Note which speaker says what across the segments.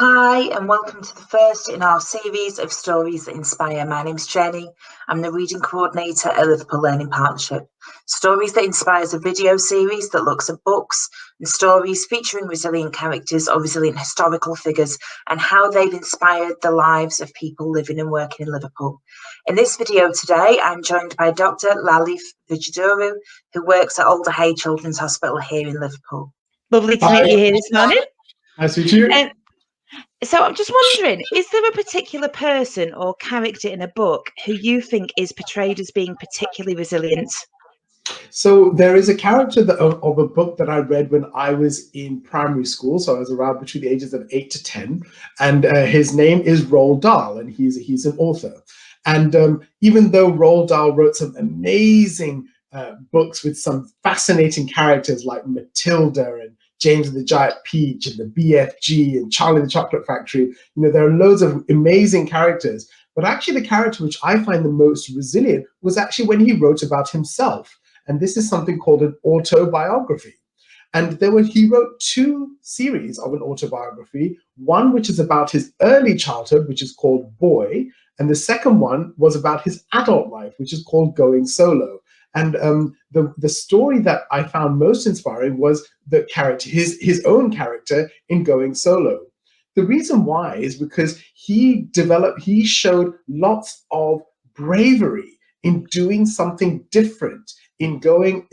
Speaker 1: Hi, and welcome to the first in our series of Stories That Inspire. My name's Jenny. I'm the reading coordinator at Liverpool Learning Partnership. Stories That Inspire is a video series that looks at books and stories featuring resilient characters or resilient historical figures and how they've inspired the lives of people living and working in Liverpool. In this video today, I'm joined by Dr Lalith Wijedoru, who works at Alder Children's Hospital here in Liverpool.
Speaker 2: Lovely to meet you here this morning.
Speaker 3: Nice to meet you.
Speaker 2: So I'm just wondering, is there a particular person or character in a book who you think is portrayed as being particularly resilient?
Speaker 3: So there is a character of a book that I read when I was in primary school. So I was around between the ages of 8 to 10. And his name is Roald Dahl, and he's an author. And even though Roald Dahl wrote some amazing books with some fascinating characters like Matilda and James and the Giant Peach and the BFG and Charlie and the Chocolate Factory, there are loads of amazing characters. But actually the character which I find the most resilient was actually when he wrote about himself. And this is something called an autobiography. And he wrote two series of an autobiography, one which is about his early childhood, which is called Boy, and the second one was about his adult life, which is called Going Solo. And the story that I found most inspiring was the character, his own character in Going Solo. The reason why is because he showed lots of bravery in doing something different, in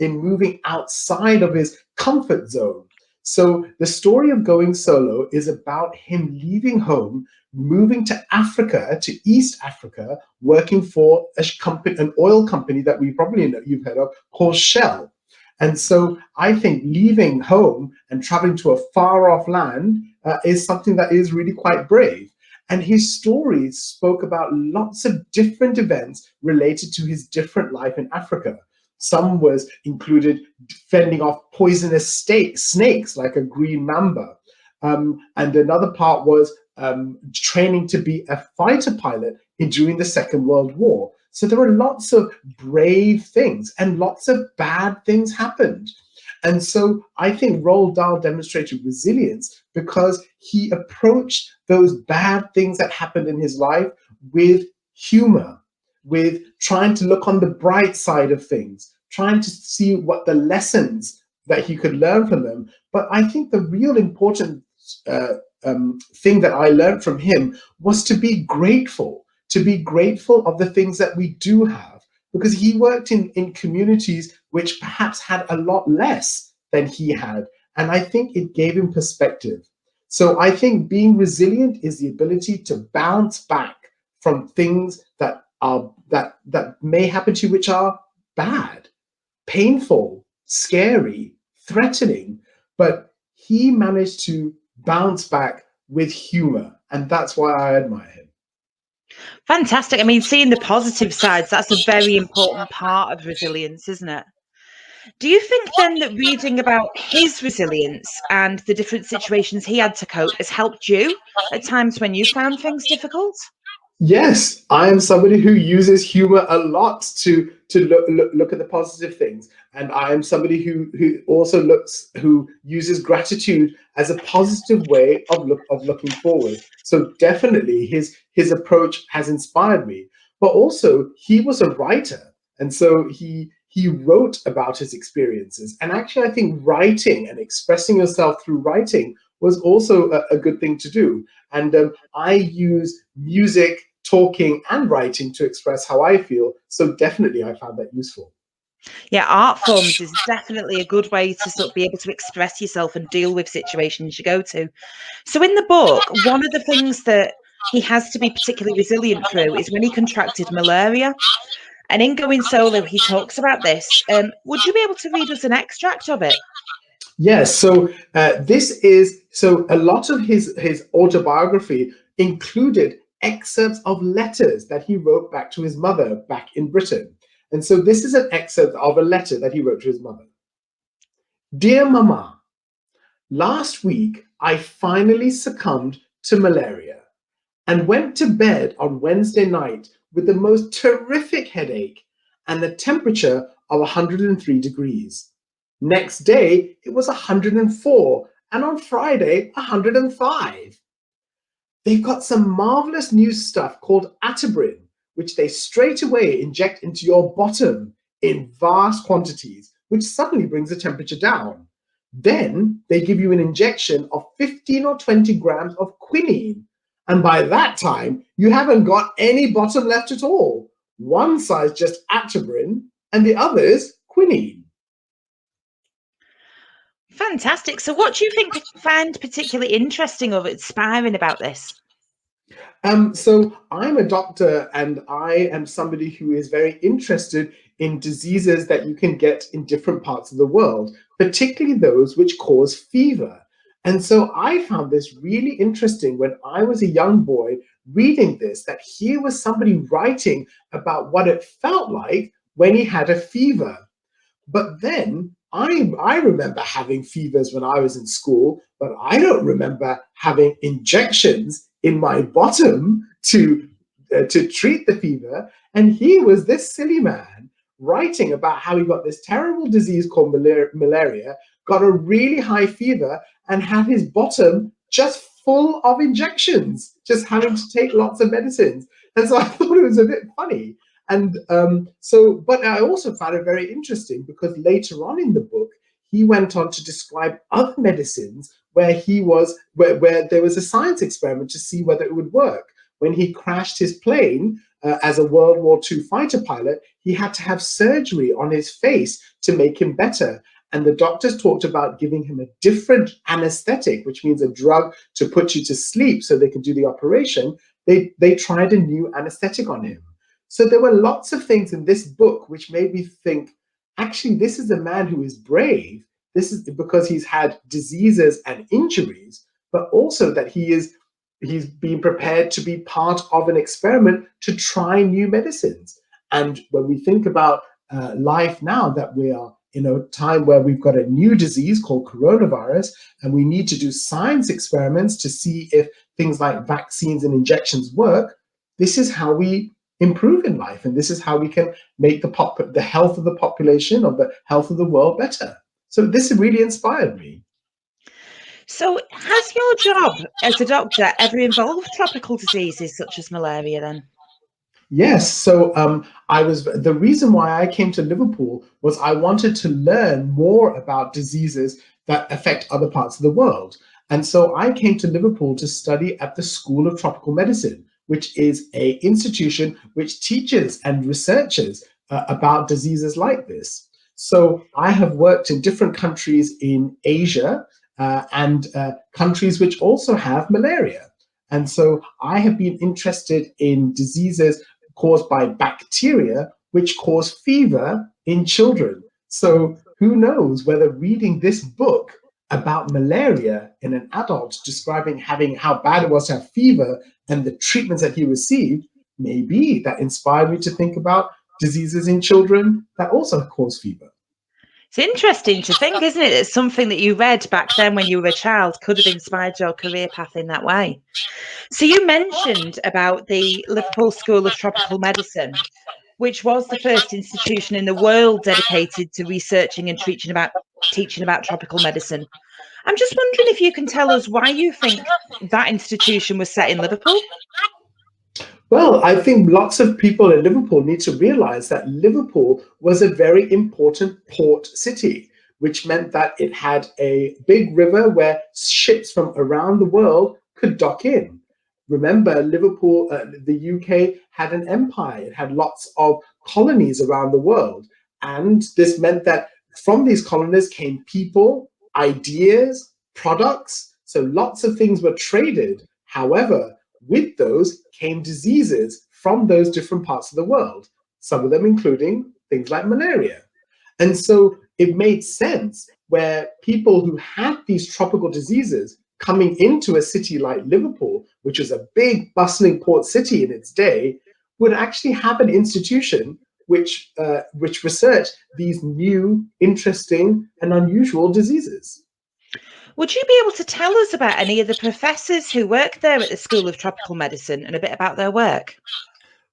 Speaker 3: moving outside of his comfort zone. So the story of Going Solo is about him leaving home, moving to Africa, to East Africa, working for an oil company that you've heard of, called Shell. And so I think leaving home and traveling to a far off land is something that is really quite brave. And his stories spoke about lots of different events related to his different life in Africa. Some included fending off poisonous snakes like a green mamba. And another part was training to be a fighter pilot during the Second World War. So there were lots of brave things and lots of bad things happened. And so I think Roald Dahl demonstrated resilience because he approached those bad things that happened in his life with humor, with trying to look on the bright side of things, trying to see what the lessons that he could learn from them. But I think the real important thing that I learned from him was to be grateful of the things that we do have, because he worked in communities which perhaps had a lot less than he had. And I think it gave him perspective. So I think being resilient is the ability to bounce back from things that may happen to you, which are bad, painful, scary, threatening. But he managed to bounce back with humor, and that's why I admire him.
Speaker 2: Fantastic. I mean, seeing the positive sides, that's a very important part of resilience, isn't it? Do you think then that reading about his resilience and the different situations he had to cope has helped you at times when you found things difficult?
Speaker 3: Yes, I am somebody who uses humor a lot to look at the positive things. And I am somebody who uses gratitude as a positive way of looking forward. So definitely his approach has inspired me. But also he was a writer. And so he wrote about his experiences. And actually, I think writing and expressing yourself through writing was also a good thing to do. And I use music, talking and writing to express how I feel. So definitely I found that useful.
Speaker 2: Yeah, art forms is definitely a good way to sort of be able to express yourself and deal with situations you go to. So in the book, one of the things that he has to be particularly resilient through is when he contracted malaria. And in Going Solo, he talks about this. Would you be able to read us an extract of it?
Speaker 3: Yes. So a lot of his autobiography included excerpts of letters that he wrote back to his mother back in Britain. And so this is an excerpt of a letter that he wrote to his mother. Dear Mama, last week I finally succumbed to malaria and went to bed on Wednesday night with the most terrific headache and the temperature of 103 degrees. Next day, it was 104, and on Friday, 105. they've got some marvelous new stuff called atibrin, which they straight away inject into your bottom in vast quantities, which suddenly brings the temperature down. Then they give you an injection of 15 or 20 grams of quinine. And by that time, you haven't got any bottom left at all. One side's just atibrin and the other's quinine.
Speaker 2: Fantastic. So what do you find particularly interesting or inspiring about this?
Speaker 3: So I'm a doctor and I am somebody who is very interested in diseases that you can get in different parts of the world, particularly those which cause fever. And so I found this really interesting when I was a young boy reading this, that here was somebody writing about what it felt like when he had a fever. But then I remember having fevers when I was in school, but I don't remember having injections in my bottom to treat the fever. And he was this silly man writing about how he got this terrible disease called malaria, got a really high fever, and had his bottom just full of injections, just having to take lots of medicines. And so I thought it was a bit funny. And but I also found it very interesting because later on in the book, he went on to describe other medicines where where there was a science experiment to see whether it would work. When he crashed his plane as a World War II fighter pilot, he had to have surgery on his face to make him better. And the doctors talked about giving him a different anesthetic, which means a drug to put you to sleep so they could do the operation. They tried a new anesthetic on him. So there were lots of things in this book which made me think, actually, this is a man who is brave. This is because he's had diseases and injuries, but also that he's been prepared to be part of an experiment to try new medicines. And when we think about life now, that we are in a time where we've got a new disease called coronavirus, and we need to do science experiments to see if things like vaccines and injections work, this is how we improve in life, and this is how we can make the health of the population, or the health of the world, better. So this really inspired me.
Speaker 2: So has your job as a doctor ever involved tropical diseases such as malaria then?
Speaker 3: Yes. So the reason why I came to Liverpool was I wanted to learn more about diseases that affect other parts of the world. And so I came to Liverpool to study at the School of Tropical Medicine, which is an institution which teaches and researches about diseases like this. So I have worked in different countries in Asia and countries which also have malaria. And so I have been interested in diseases caused by bacteria which cause fever in children. So who knows whether reading this book about malaria in an adult, describing how bad it was to have fever and the treatments that he received, maybe that inspired me to think about diseases in children that also cause fever.
Speaker 2: It's interesting to think, isn't it, that something that you read back then when you were a child could have inspired your career path in that way. So you mentioned about the Liverpool School of Tropical Medicine, which was the first institution in the world dedicated to researching and teaching about tropical medicine. I'm just wondering if you can tell us why you think that institution was set in Liverpool.
Speaker 3: Well, I think lots of people in Liverpool need to realize that Liverpool was a very important port city, which meant that it had a big river where ships from around the world could dock in. Remember, Liverpool, the UK had an empire. It had lots of colonies around the world. And this meant that from these colonies came people, ideas, products. So lots of things were traded. However, with those came diseases from those different parts of the world, some of them including things like malaria. And so it made sense where people who had these tropical diseases coming into a city like Liverpool, which was a big bustling port city in its day, would actually have an institution which researched these new, interesting, and unusual diseases.
Speaker 2: Would you be able to tell us about any of the professors who work there at the School of Tropical Medicine and a bit about their work?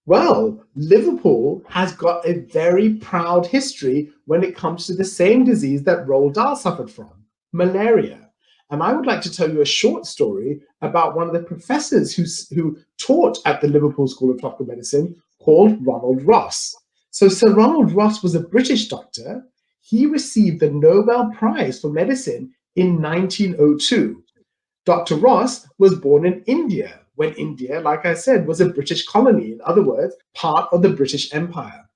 Speaker 3: Well, Liverpool has got a very proud history when it comes to the same disease that Roald Dahl suffered from, malaria. And I would like to tell you a short story about one of the professors who taught at the Liverpool School of Tropical Medicine called Ronald Ross. So Sir Ronald Ross was a British doctor. He received the Nobel Prize for Medicine in 1902. Dr. Ross was born in India, when India, like I said, was a British colony, in other words, part of the British Empire.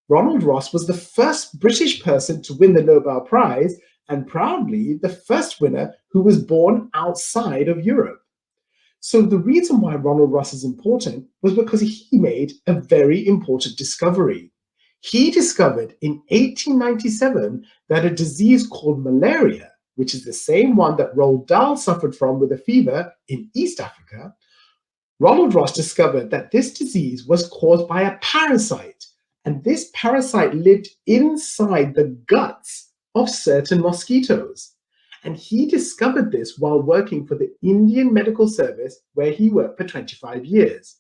Speaker 3: Ronald Ross was the first British person to win the Nobel Prize, and proudly the first winner who was born outside of Europe. So the reason why Ronald Ross is important was because he made a very important discovery. He discovered in 1897 that a disease called malaria, which is the same one that Roald Dahl suffered from with a fever in East Africa, Ronald Ross discovered that this disease was caused by a parasite, and this parasite lived inside the guts of certain mosquitoes. And he discovered this while working for the Indian Medical Service, where he worked for 25 years.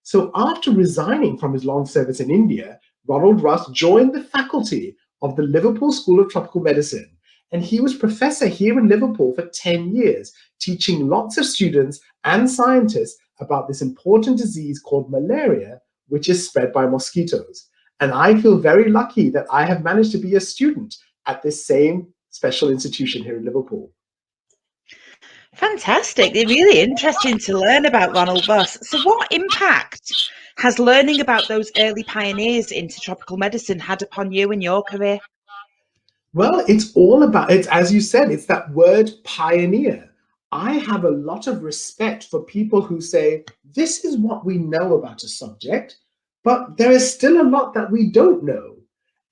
Speaker 3: So after resigning from his long service in India, Ronald Ross joined the faculty of the Liverpool School of Tropical Medicine. And he was professor here in Liverpool for 10 years, teaching lots of students and scientists about this important disease called malaria, which is spread by mosquitoes. And I feel very lucky that I have managed to be a student at this same special institution here in Liverpool.
Speaker 2: Fantastic. It's really interesting to learn about Ronald Ross. So what impact has learning about those early pioneers into tropical medicine had upon you in your career?
Speaker 3: Well, it's all about, it's as you said, it's that word pioneer. I have a lot of respect for people who say, this is what we know about a subject, but there is still a lot that we don't know.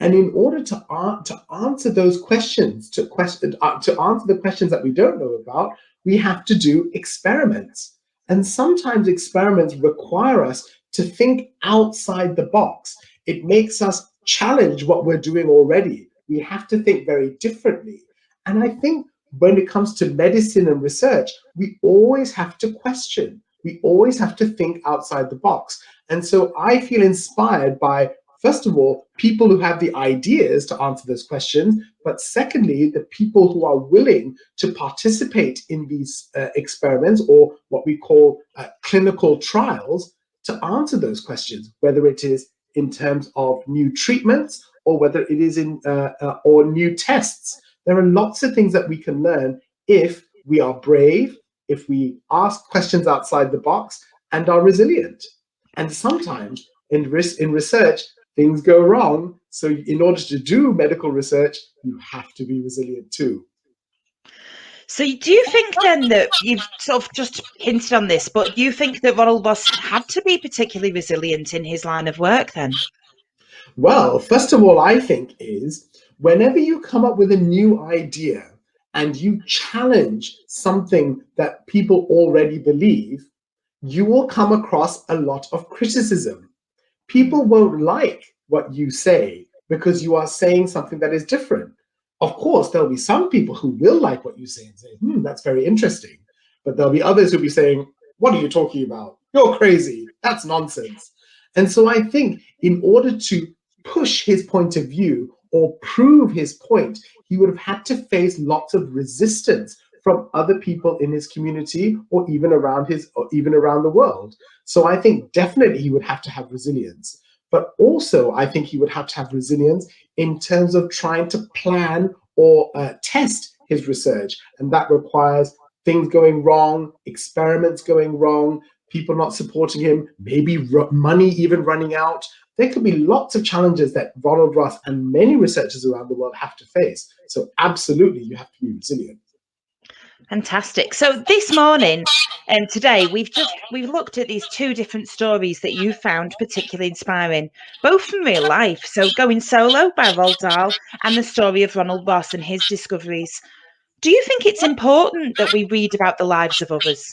Speaker 3: And in order to answer those questions, to answer the questions that we don't know about, we have to do experiments. And sometimes experiments require us to think outside the box. It makes us challenge what we're doing already. We have to think very differently. And I think when it comes to medicine and research, we always have to question. We always have to think outside the box. And so I feel inspired by, first of all, people who have the ideas to answer those questions, but secondly, the people who are willing to participate in these experiments, or what we call clinical trials, to answer those questions, whether it is in terms of new treatments or whether it is in or new tests. There are lots of things that we can learn if we are brave, if we ask questions outside the box, and are resilient. And sometimes in research, things go wrong. So in order to do medical research, you have to be resilient too.
Speaker 2: So do you think then that you've sort of just hinted on this, but do you think that Ronald Ross had to be particularly resilient in his line of work then?
Speaker 3: Well, first of all, I think is whenever you come up with a new idea and you challenge something that people already believe, you will come across a lot of criticism. People won't like what you say because you are saying something that is different. Of course, there'll be some people who will like what you say and say, that's very interesting. But there'll be others who'll be saying, what are you talking about? You're crazy. That's nonsense. And so I think in order to push his point of view or prove his point, he would have had to face lots of resistance from other people in his community or even around the world. So I think definitely he would have to have resilience. But also I think he would have to have resilience in terms of trying to plan or test his research. And that requires things going wrong, experiments going wrong, people not supporting him, maybe money even running out. There could be lots of challenges that Ronald Ross and many researchers around the world have to face. So absolutely, you have to be resilient.
Speaker 2: Fantastic. So this morning and today we've looked at these two different stories that you found particularly inspiring, both from real life. So Going Solo by Roald Dahl and the story of Ronald Ross and his discoveries. Do you think it's important that we read about the lives of others?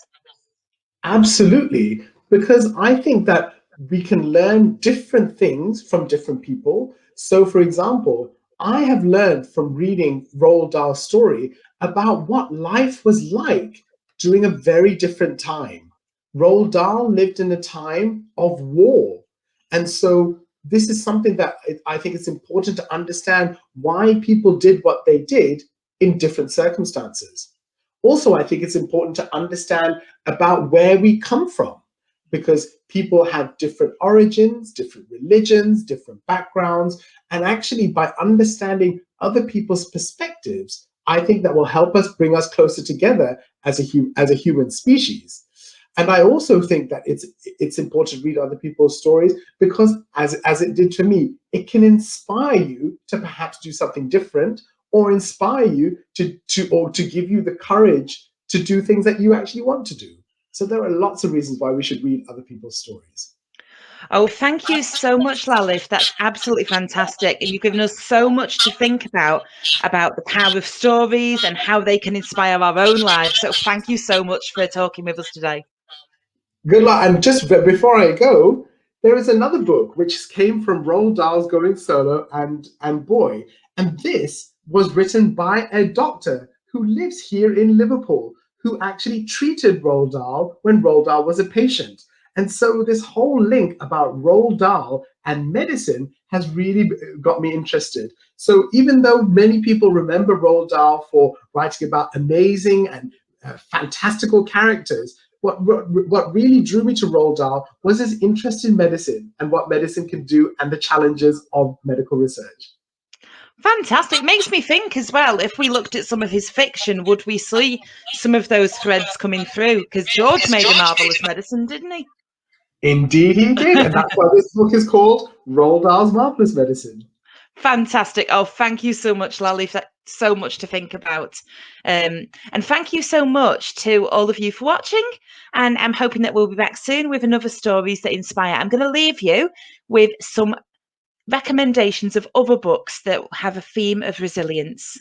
Speaker 3: Absolutely, because I think that we can learn different things from different people. So, for example, I have learned from reading Roald Dahl's story about what life was like during a very different time. Roald Dahl lived in a time of war. And so this is something that I think it's important to understand why people did what they did in different circumstances. Also, I think it's important to understand about where we come from, because people have different origins, different religions, different backgrounds. And actually, by understanding other people's perspectives, I think that will help us bring us closer together as a human species. And I also think that it's important to read other people's stories, because as it did to me, it can inspire you to perhaps do something different, or inspire you to give you the courage to do things that you actually want to do. So there are lots of reasons why we should read other people's stories.
Speaker 2: Oh, thank you so much, Lalith. That's absolutely fantastic. And you've given us so much to think about the power of stories and how they can inspire our own lives. So thank you so much for talking with us today.
Speaker 3: Good luck. And just before I go, there is another book which came from Roald Dahl's Going Solo and Boy. And this was written by a doctor who lives here in Liverpool, who actually treated Roald Dahl when Roald Dahl was a patient. And so this whole link about Roald Dahl and medicine has really got me interested. So even though many people remember Roald Dahl for writing about amazing and fantastical characters, what really drew me to Roald Dahl was his interest in medicine and what medicine can do and the challenges of medical research.
Speaker 2: Fantastic. Makes me think as well, if we looked at some of his fiction, would we see some of those threads coming through? Because George made a marvellous medicine, didn't he?
Speaker 3: Indeed he did. And that's why this book is called Roald Dahl's Marvelous Medicine.
Speaker 2: Fantastic. Oh, thank you so much, Lalith. That's so much to think about. And thank you so much to all of you for watching. And I'm hoping that we'll be back soon with another Stories That Inspire. I'm going to leave you with some recommendations of other books that have a theme of resilience.